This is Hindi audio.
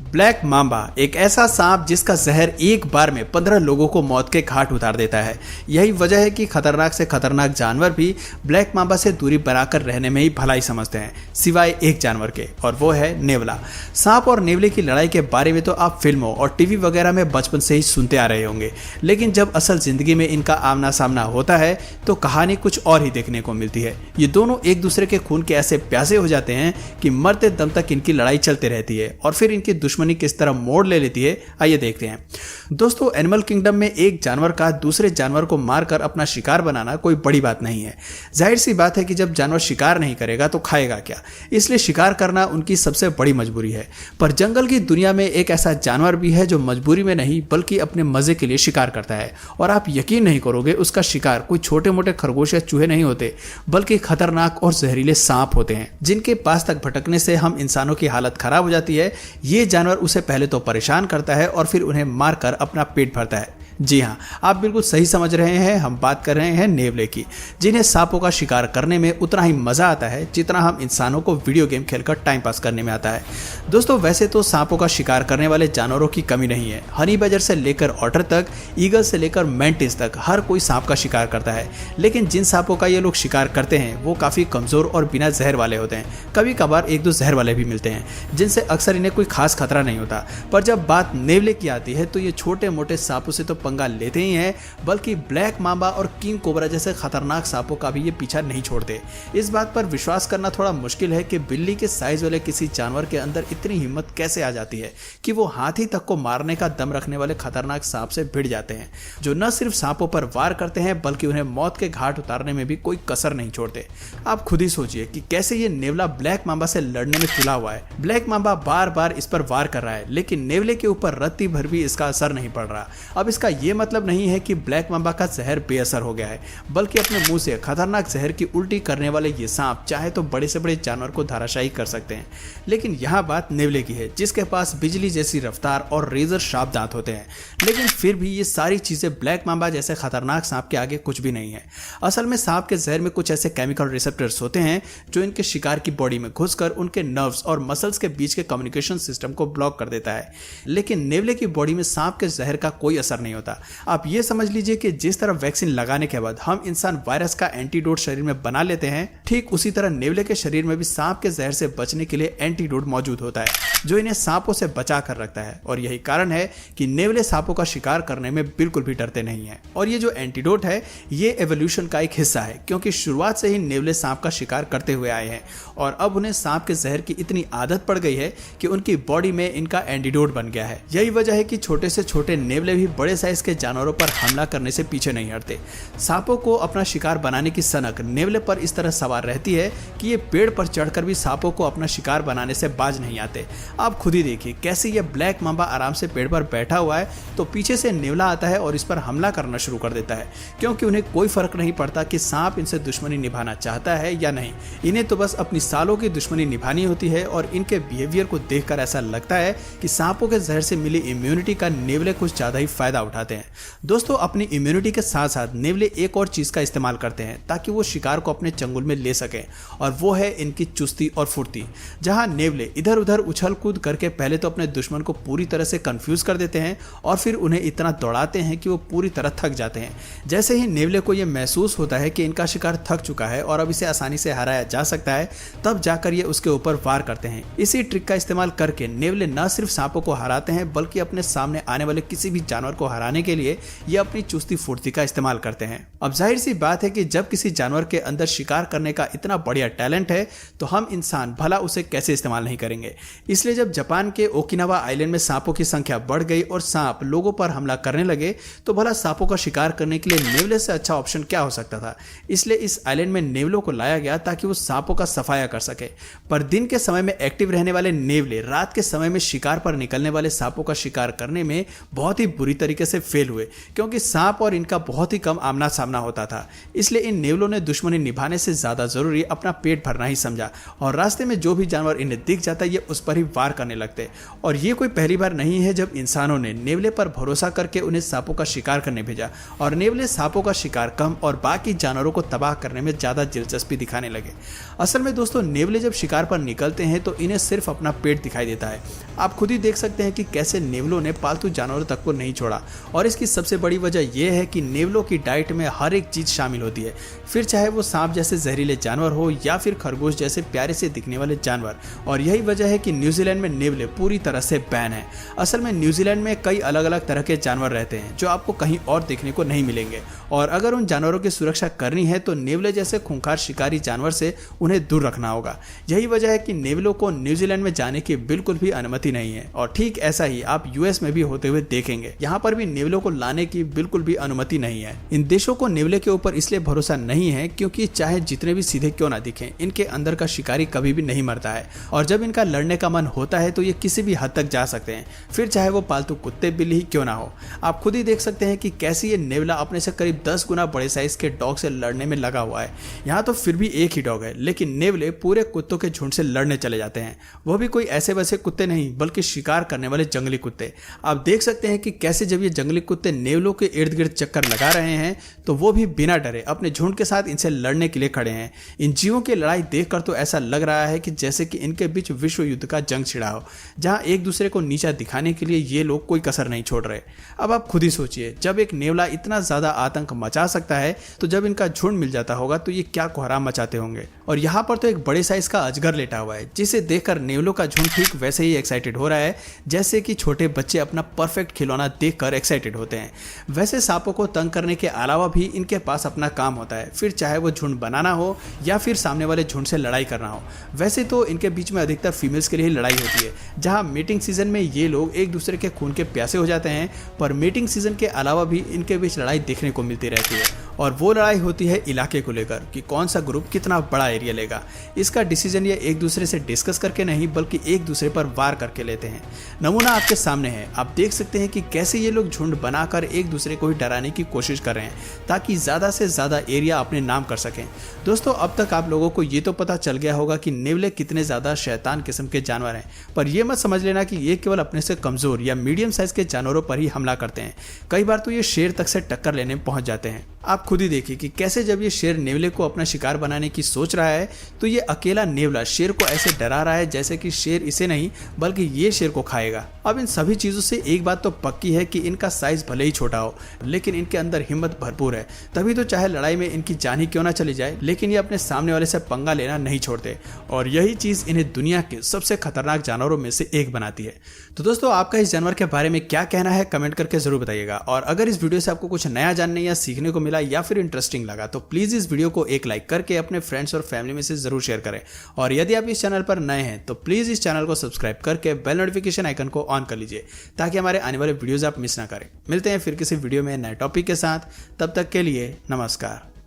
ब्लैक मांबा एक ऐसा सांप जिसका जहर एक बार में 15 लोगों को मौत के घाट उतार देता है। यही वजह है कि खतरनाक से खतरनाक जानवर भी ब्लैक मांबा से दूरी बनाकर रहने में ही भलाई समझते हैं, सिवाय एक जानवर के, और वो है नेवला। सांप और नेवले की लड़ाई के बारे में तो आप फिल्मों और टीवी वगैरह में बचपन से ही सुनते आ रहे होंगे, लेकिन जब असल जिंदगी में इनका आमना सामना होता है तो कहानी कुछ और ही देखने को मिलती है। ये दोनों एक दूसरे के खून के ऐसे प्यासे हो जाते हैं कि मरते दम तक इनकी लड़ाई चलती रहती है और फिर इनकी दुश्मनी किस तरह मोड़ ले लेती है, आइए देखते हैं। दोस्तों, एनिमल किंगडम में एक जानवर का दूसरे जानवर को मारकर अपना शिकार बनाना कोई बड़ी बात नहीं है। जाहिर सी बात है कि जब जानवर शिकार नहीं करेगा तो खाएगा क्या, इसलिए शिकार करना उनकी सबसे बड़ी मजबूरी है। पर जंगल की दुनिया में एक ऐसा जानवर भी है जो मजबूरी में नहीं बल्कि अपने मजे के लिए शिकार करता है, और आप यकीन नहीं करोगे, उसका शिकार कोई छोटे मोटे खरगोश या चूहे नहीं होते बल्कि खतरनाक और जहरीले सांप होते हैं, जिनके पास तक भटकने से हम इंसानों की हालत खराब हो जाती है। ये जानवर उसे पहले तो परेशान करता है और फिर उन्हें मारकर अपना पेट भरता है। जी हाँ, आप बिल्कुल सही समझ रहे हैं, हम बात कर रहे हैं नेवले की, जिन्हें सांपों का शिकार करने में उतना ही मजा आता है जितना हम इंसानों को वीडियो गेम खेलकर टाइम पास करने में आता है। दोस्तों, वैसे तो सांपों का शिकार करने वाले जानवरों की कमी नहीं है। हनी बजर से लेकर ऑटर तक, ईगल से लेकर मैंटिस तक हर कोई सांप का शिकार करता है, लेकिन जिन सांपों का ये लोग शिकार करते हैं वो काफी कमजोर और बिना जहर वाले होते हैं। कभी कभार एक दो जहर वाले भी मिलते हैं, जिनसे अक्सर इन्हें कोई खास खतरा नहीं होता। पर जब बात नेवले की आती है तो ये छोटे मोटे सांपों से तो पंगा लेते ही हैं, बल्कि ब्लैक मांबा और किंग कोबरा जैसे खतरनाक सांपों का भी ये पीछा नहीं छोड़ते। इस बात पर विश्वास करना थोड़ा मुश्किल है कि बिल्ली के साइज वाले किसी जानवर के अंदर इतनी हिम्मत कैसे आ जाती है कि वो हाथी तक को मारने का दम रखने वाले खतरनाक सांप से भिड़ जाते हैं, जो न सिर्फ सांपों पर वार करते हैं बल्कि उन्हें मौत के घाट उतारने में भी कोई कसर नहीं छोड़ते। आप खुद ही सोचिए कि कैसे ये नेवला ब्लैक मांबा से लड़ने में तुला हुआ है। ब्लैक मांबा बार बार इस पर वार कर रहा है, लेकिन नेवले के ऊपर रत्ती भर भी इसका असर नहीं पड़ रहा। अब इसका यह मतलब नहीं है कि ब्लैक मांबा का जहर बेअसर हो गया है, बल्कि अपने मुंह से खतरनाक जहर की उल्टी करने वाले ये सांप चाहे तो बड़े से बड़े जानवर को धराशायी कर सकते हैं। लेकिन यहां बात नेवले की है, जिसके पास बिजली जैसी रफ्तार और रेजर शार्प दांत होते हैं, लेकिन फिर भी ये सारी चीजें ब्लैक मांबा जैसे खतरनाक सांप के आगे कुछ भी नहीं है। असल में सांप के जहर में कुछ ऐसे केमिकल रिसेप्टर्स होते हैं जो इनके शिकार की बॉडी में घुसकर उनके नर्व्स और मसल्स के बीच के कम्युनिकेशन सिस्टम को ब्लॉक कर देता है। लेकिन नेवले की बॉडी में सांप के जहर का कोई असर नहीं होता। आप ये समझ लीजिए कि जिस तरह वैक्सीन लगाने के बाद हम इंसान वायरस का एंटीडोट शरीर में बना लेते हैं, ठीक उसी तरह नेवले के शरीर में भी सांप के जहर से बचने के लिए एंटीडोट मौजूद होता है, जो इन्हें सांपों से बचा कर रखता है। और यही कारण है कि नेवले सांपों का शिकार करने में बिल्कुल भी डरते नहीं है। और ये जो एंटीडोट है, ये एवोल्यूशन का एक हिस्सा है, क्योंकि शुरुआत से ही नेवले सांप का शिकार करते हुए आए हैं और अब उन्हें सांप के जहर की इतनी आदत पड़ गई है कि उनकी बॉडी में इनका एंटीडोट बन गया है। यही वजह है कि छोटे से छोटे नेवले भी बड़े साइज के जानवरों पर हमला करने से पीछे नहीं हटते। सांपों को अपना शिकार बनाने की सनक नेवले पर इस तरह सवार रहती है कि ये पेड़ पर चढ़कर भी सांपों को अपना शिकार बनाने से बाज नहीं आते। आप खुद ही देखिए कैसे ये ब्लैक मांबा आराम से पेड़ पर बैठा हुआ है तो पीछे से नेवला आता है और इस पर हमला करना शुरू कर देता है, क्योंकि उन्हें कोई फर्क नहीं पड़ता कि सांप इनसे दुश्मनी निभाना चाहता है या नहीं। इन्हें तो बस अपनी सालों की दुश्मनी निभानी होती है और इनके बिहेवियर को देखकर ऐसा लगता है कि सांपों के जहर से मिली इम्यूनिटी का नेवले कुछ ज्यादा ही फायदा उठाते हैं। दोस्तों, अपनी इम्यूनिटी के साथ साथ नेवले एक और चीज का इस्तेमाल करते हैं ताकि वो शिकार को अपने चंगुल में ले सकें, और वो है इनकी चुस्ती और फुर्ती। जहां नेवले इधर उधर उछल कूद करके पहले तो अपने दुश्मन को पूरी तरह से कंफ्यूज कर देते हैं और फिर उन्हें इतना दौड़ाते हैं कि वो पूरी तरह थक जाते हैं। जैसे ही नेवले को यह महसूस होता है कि इनका शिकार थक चुका है और अब इसे आसानी से हराया जा सकता है, तब जाकर ये उसके ऊपर वार करते हैं। इसी ट्रिक का इस्तेमाल करके नेवले न सिर्फ सांपों को हराते हैं बल्कि अपने सामने आने वाले किसी भी जानवर को हराने के लिए ये अपनी चुस्ती फुर्ती का इस्तेमाल करते हैं। अब जाहिर सी बात है कि जब किसी जानवर के अंदर शिकार करने का इतना बढ़िया टैलेंट है तो हम इंसान भला उसे कैसे इस्तेमाल नहीं करेंगे। इसलिए जब जापान के ओकिनावा आइलैंड में सांपों की संख्या बढ़ गई और सांप लोगों पर हमला करने लगे, तो भला सांपों का शिकार करने के लिए नेवले से अच्छा ऑप्शन क्या हो सकता था। इसलिए इस आइलैंड में नेवलों को लाया गया ताकि वो सांपों का सफाया कर सके। पर दिन के समय में एक्टिव रहने वाले नेवले रात के समय में शिकार पर निकलने वाले सांपों का शिकार करने में बहुत ही बुरी तरीके से से फेल हुए, क्योंकि सांप और इनका बहुत ही कम आमना सामना होता था। इसलिए इन नेवलों ने दुश्मनी निभाने से ज्यादा जरूरी अपना पेट भरना ही समझा और रास्ते में जो भी जानवर इन्हें दिख जाता ये उस पर ही वार करने लगते। और ये कोई पहली बार नहीं है जब इंसानों ने नेवले पर भरोसा करके उन्हें सांपों का शिकार करने भेजा और नेवले सांपों का शिकार कम और बाकी जानवरों को तबाह करने में ज्यादा दिलचस्पी दिखाने लगे। असल में दोस्तों, नेवले जब शिकार पर निकलते हैं तो इन्हें सिर्फ अपना पेट दिखाई देता है। आप खुद ही देख सकते हैं कि कैसे नेवलों ने पालतू जानवरों तक को नहीं छोड़ा और इसकी सबसे बड़ी वजह यह है कि नेवलों की डाइट में हर एक चीज शामिल होती है, फिर चाहे वो सांप जैसे जहरीले जानवर हो या फिर खरगोश जैसे प्यारे से दिखने वाले जानवर। और यही वजह है कि न्यूजीलैंड में नेवले पूरी तरह से बैन है। असल में न्यूजीलैंड में कई अलग अलग तरह के जानवर रहते हैं जो आपको कहीं और देखने को नहीं मिलेंगे और अगर उन जानवरों की सुरक्षा करनी है तो नेवले जैसे खूंखार शिकारी जानवर से उन्हें दूर रखना होगा। यही वजह है कि नेवलों को न्यूजीलैंड में जाने की बिल्कुल भी अनुमति नहीं है और ठीक ऐसा ही आप यूएस में भी होते हुए देखेंगे। यहाँ पर भी नेवलों को लाने की बिल्कुल भी अनुमति नहीं है। इन देशों को नेवले के ऊपर इसलिए भरोसा नहीं है क्योंकि चाहे जितने भी सीधे क्यों ना दिखें, इनके अंदर का शिकारी कभी भी नहीं मरता है और जब इनका लड़ने का मन होता है तो ये किसी भी हद तक जा सकते हैं, फिर चाहे वो पालतू कुत्ते बिल्ली ही क्यों ना हो। आप खुद ही देख सकते हैं कि कैसे ये नेवला अपने से करीब 10 गुना बड़े साइज के डॉग से लड़ने में लगा हुआ है। यहाँ तो फिर भी एक ही डॉग है, लेकिन नेवले पूरे कुत्तों के झुंड से लड़ने चले जाते हैं, वो भी कोई ऐसे वैसे कुत्ते नहीं बल्कि शिकार करने वाले जंगली कुत्ते। आप देख सकते हैं कि कैसे जब ये जंगली कुत्ते नेवलों के इर्द गिर्द चक्कर लगा रहे हैं तो वो भी बिना डरे अपने झुंड के साथ इनसे लड़ने के लिए खड़े हैं। इन जीवों की लड़ाई देखकर तो ऐसा लग रहा है कि जैसे कि इनके बीच विश्व युद्ध का जंग छिड़ा हो, जहां एक दूसरे को नीचा दिखाने के लिए ये लोग कोई कसर नहीं छोड़ रहे। अब आप खुद ही सोचिए, जब एक नेवला इतना ज्यादा आतंक मचा सकता है तो जब इनका झुंड मिल जाता होगा तो ये क्या कोहराम मचाते होंगे। और यहाँ पर तो एक बड़े साइज का अजगर लेटा हुआ है जिसे देखकर नेवलों का झुंड ठीक वैसे ही एक्साइटेड हो रहा है जैसे कि छोटे बच्चे अपना परफेक्ट खिलौना देखकर एक्साइटेड होते हैं। वैसे सांपों को तंग करने के अलावा भी इनके पास अपना काम होता है, फिर चाहे वो झुंड बनाना हो या फिर सामने वाले झुंड से लड़ाई करना हो। वैसे तो इनके बीच में अधिकतर फीमेल्स के लिए लड़ाई होती है, जहां मीटिंग सीजन में ये लोग एक दूसरे के खून के प्यासे हो जाते हैं, पर मीटिंग सीजन के अलावा भी इनके बीच लड़ाई देखने को मिलती रहती है। और वो लड़ाई होती है इलाके को लेकर कि कौन सा ग्रुप कितना बड़ा एरिया लेगा। इसका डिसीजन ये एक दूसरे से डिस्कस करके नहीं बल्कि एक दूसरे पर वार करके लेते हैं। नमूना आपके सामने है, आप देख सकते हैं कि कैसे ये लोग झुंड बनाकर एक दूसरे को ही डराने की कोशिश कर रहे हैं ताकि ज्यादा से ज्यादा एरिया अपने नाम कर सकें। दोस्तों, अब तक आप लोगों को ये तो पता चल गया होगा कि नेवले कितने ज्यादा शैतान किस्म के जानवर हैं, पर यह मत समझ लेना कि ये केवल अपने से कमजोर या मीडियम साइज के जानवरों पर ही हमला करते हैं। कई बार तो ये शेर तक से टक्कर लेने पहुंच जाते हैं। आप खुद ही देखिए कि कैसे जब ये शेर नेवले को अपना शिकार बनाने की सोच रहा है तो ये अकेला नेवला शेर को ऐसे डरा रहा है जैसे कि शेर इसे नहीं बल्कि ये शेर को खाएगा। अब इन सभी चीजों से एक बात तो पक्की है कि इनका साइज भले ही छोटा हो लेकिन इनके अंदर हिम्मत भरपूर है, तभी तो चाहे लड़ाई में इनकी जान ही क्यों ना चली जाए लेकिन ये अपने सामने वाले से पंगा लेना नहीं छोड़ते और यही चीज इन्हें दुनिया के सबसे खतरनाक जानवरों में से एक बनाती है। तो दोस्तों, आपका इस जानवर के बारे में क्या कहना है कमेंट करके जरूर बताइएगा और अगर इस वीडियो से आपको कुछ नया जानने या सीखने को मिला या फिर इंटरेस्टिंग लगा तो प्लीज इस वीडियो को एक लाइक करके अपने फ्रेंड्स और फैमिली में से जरूर शेयर करें और यदि आप इस चैनल पर नए हैं तो प्लीज इस चैनल को सब्सक्राइब करके बेल नोटिफिकेशन आइकन को ऑन कर लीजिए ताकि हमारे आने वाले वीडियोस आप मिस ना करें। मिलते हैं फिर किसी वीडियो में नए टॉपिक के साथ, तब तक के लिए नमस्कार।